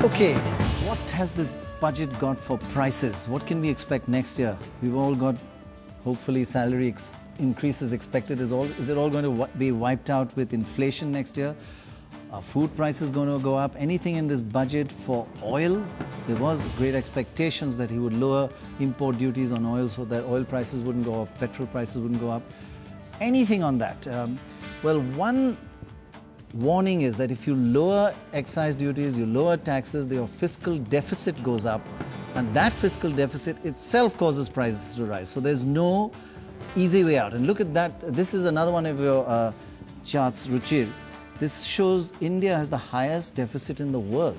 Okay, what has this budget got for prices? What can we expect next year? We've all got, hopefully, salary increases expected. Is it all going to be wiped out with inflation next year? Are food prices going to go up? Anything in this budget for oil? There was great expectations that he would lower import duties on oil so that oil prices wouldn't go up, petrol prices wouldn't go up. Anything on that? Well, one warning is that if you lower excise duties, you lower taxes, your fiscal deficit goes up, and that fiscal deficit itself causes prices to rise. So there's no easy way out. And look at that. This is another one of your charts, Ruchir. This shows India has the highest deficit in the world.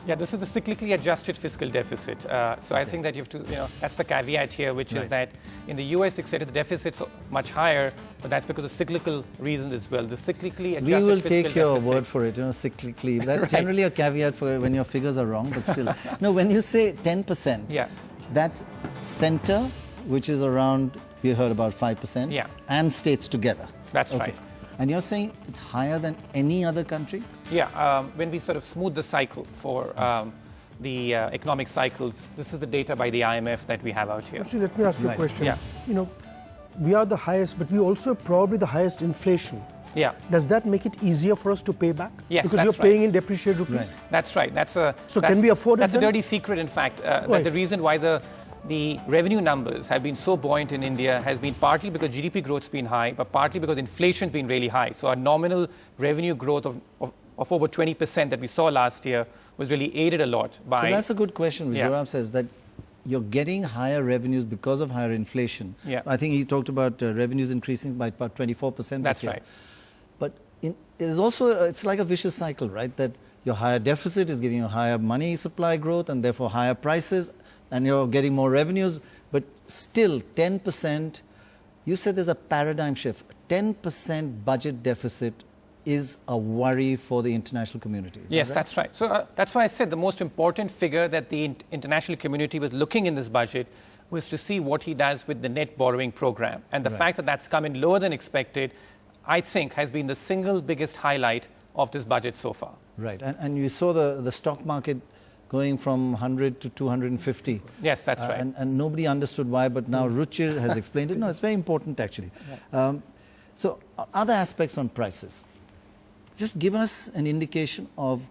Yeah, this is the cyclically adjusted fiscal deficit. So I think that you have to, that's the caveat here, which is that in the US, etc., the deficit's much higher, but that's because of cyclical reasons as well. The cyclically adjusted fiscal deficit. We will take your deficit. word for it, cyclically. That's generally a caveat for when your figures are wrong, but still. No, when you say 10%, that's center, which is around, you heard about 5%, and states together. That's right. And you're saying it's higher than any other country? Yeah, when we sort of smooth the cycle for the economic cycles, this is the data by the IMF that we have out here. Actually, let me ask you a question. Yeah. We are the highest, but we also probably the highest inflation. Yeah. Does that make it easier for us to pay back? Yes, because you're paying in depreciated rupees? That's right. So can we afford it? That's a dirty secret, in fact. That the reason why the revenue numbers have been so buoyant in India has been partly because GDP growth's been high, but partly because inflation's been really high. So our nominal revenue growth of over 20% that we saw last year was really aided a lot by... So that's a good question, which Gaurav says, that you're getting higher revenues because of higher inflation. Yeah. I think he talked about revenues increasing by about 24% That's this year. right. But it is also, it's like a vicious cycle, right? That your higher deficit is giving you higher money supply growth and therefore higher prices, and you're getting more revenues, but still 10%, you said there's a paradigm shift. 10% budget deficit is a worry for the international community. Yes, that's right. So that's why I said the most important figure that the international community was looking in this budget was to see what he does with the net borrowing program. And the fact that that's come in lower than expected, I think, has been the single biggest highlight of this budget so far. Right. And you saw the stock market going from 100 to 250. Yes, that's right. And nobody understood why, but now Ruchir has explained it. No, it's very important, actually. So other aspects on prices. Just give us an indication of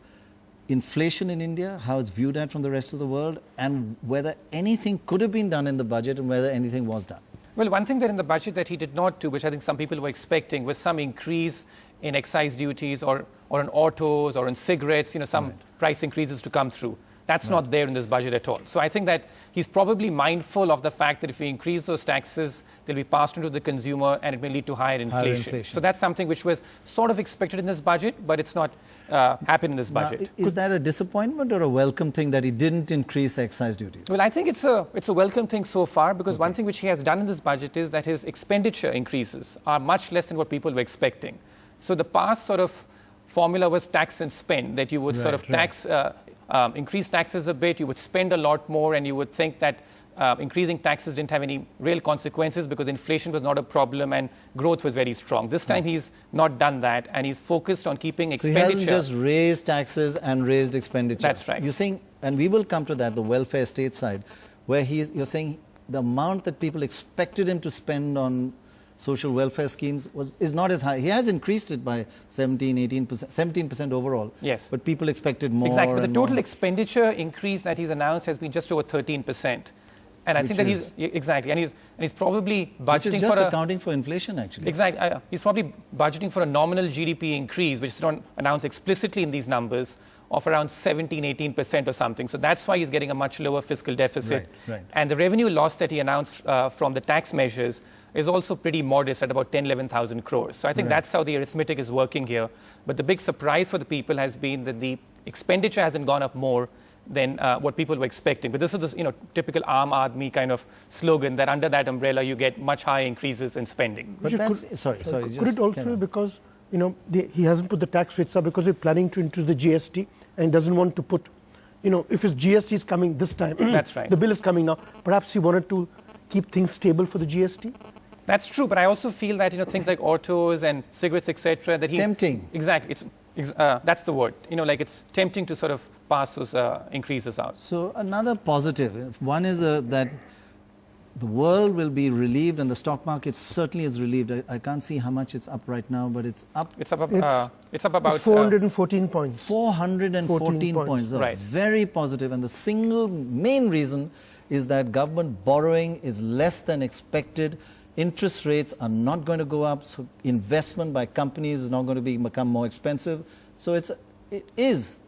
inflation in India, how it's viewed at from the rest of the world, and whether anything could have been done in the budget and whether anything was done. Well, one thing that in the budget that he did not do, which I think some people were expecting, was some increase in excise duties or on autos or on cigarettes, some price increases to come through. That's not there in this budget at all. So I think that he's probably mindful of the fact that if we increase those taxes, they'll be passed on to the consumer and it may lead to higher inflation. So that's something which was sort of expected in this budget, but it's not happened in this budget. Now, is that a disappointment or a welcome thing that he didn't increase excise duties? Well, I think it's a welcome thing so far, because one thing which he has done in this budget is that his expenditure increases are much less than what people were expecting. So the past sort of formula was tax and spend, that you would sort of tax... increase taxes a bit, you would spend a lot more, and you would think that increasing taxes didn't have any real consequences because inflation was not a problem and growth was very strong. This time he's not done that, and he's focused on keeping expenditure. So he hasn't just raised taxes and raised expenditure. That's right. You're saying, and we will come to that, the welfare state side, where you're saying the amount that people expected him to spend on social welfare schemes is not as high. He has increased it by 18%, 17% overall. Yes. But people expected more. Exactly. But the total expenditure increase that he's announced has been just over 13%. And I think that he's probably budgeting which is just accounting for inflation, actually. Exactly. He's probably budgeting for a nominal GDP increase, which is not announced explicitly in these numbers, of around 17, 18% or something. So that's why he's getting a much lower fiscal deficit. Right. And the revenue loss that he announced from the tax measures is also pretty modest at about 10, 11,000 crores. So I think that's how the arithmetic is working here. But the big surprise for the people has been that the expenditure hasn't gone up more than what people were expecting. But this is the typical Aam Aadmi kind of slogan that under that umbrella you get much higher increases in spending. But could it also be because he hasn't put the tax rates up because he's planning to introduce the GST and doesn't want to put, if his GST is coming this time, that's right. The bill is coming now. Perhaps he wanted to keep things stable for the GST. That's true, but I also feel that things like autos and cigarettes, etc., that he tempting. Exactly, That's the word. Like it's tempting to sort of pass those increases out. So another positive, one is that the world will be relieved, and the stock market certainly is relieved. I can't see how much it's up right now, but it's up. It's up about 414 points. 414 points. Right. Very positive. And the single main reason is that government borrowing is less than expected. Interest rates are not going to go up. So investment by companies is not going to become more expensive. So it is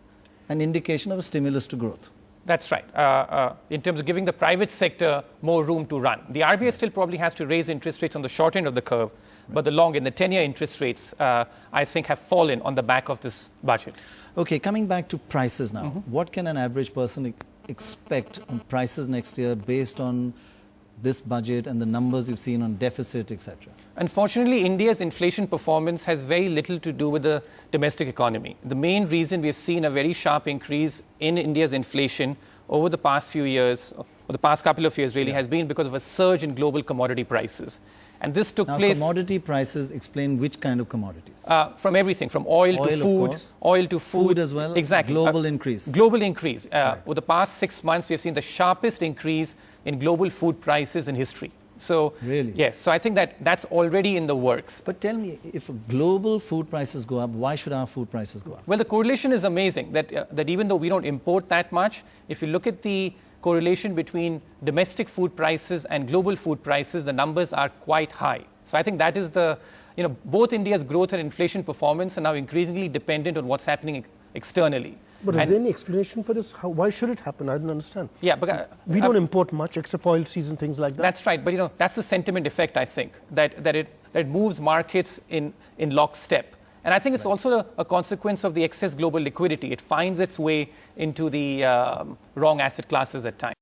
an indication of a stimulus to growth. That's right. In terms of giving the private sector more room to run. The RBI still probably has to raise interest rates on the short end of the curve, but the long end, the 10-year interest rates, I think, have fallen on the back of this budget. Okay, coming back to prices now. What can an average person expect on prices next year based on this budget and the numbers you've seen on deficit, etc.? Unfortunately, India's inflation performance has very little to do with the domestic economy. The main reason we've seen a very sharp increase in India's inflation over the past few years, or the past couple of years really, has been because of a surge in global commodity prices. And this took place... commodity prices, explain which kind of commodities? From everything, from oil to food. Oil to food. Food as well? Exactly. Global increase. Global increase. Right. Over the past 6 months, we have seen the sharpest increase in global food prices in history. So, really? Yes. So I think that's already in the works. But tell me, if global food prices go up, why should our food prices go up? Well, the correlation is amazing, that even though we don't import that much, if you look at the correlation between domestic food prices and global food prices, the numbers are quite high. So I think that is both India's growth and inflation performance are now increasingly dependent on what's happening externally. But is there any explanation for this? Why should it happen? I don't understand. Yeah, but we don't import much except oil seeds and things like that. That's right. But that's the sentiment effect, I think, that it moves markets in lockstep. And I think it's also a consequence of the excess global liquidity. It finds its way into the wrong asset classes at times.